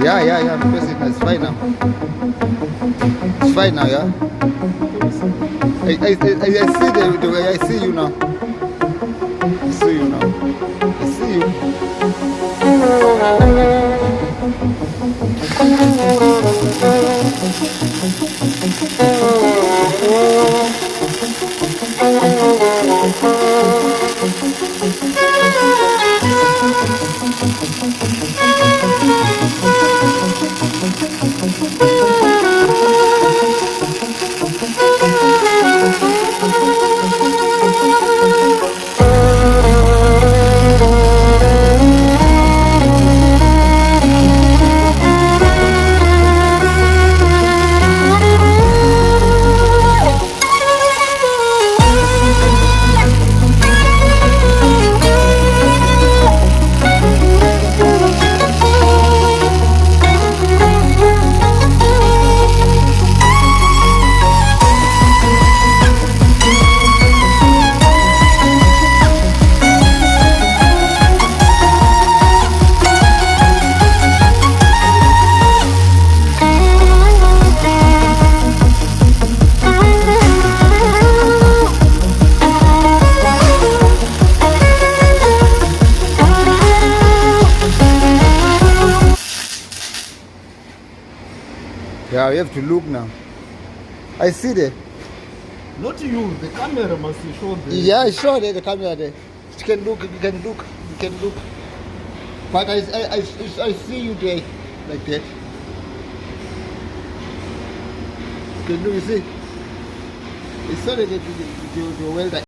Yeah. I'm pressing. It's fine now. It's fine now, yeah. I see the way I see you now. I see you now. I see Yeah, you have to look now. I see there. Not you, the camera must show the... Yeah, I saw there, the camera there. You can look, you can look, you can look. But I see you there, like that. You can look, you see. It's sorry that the welder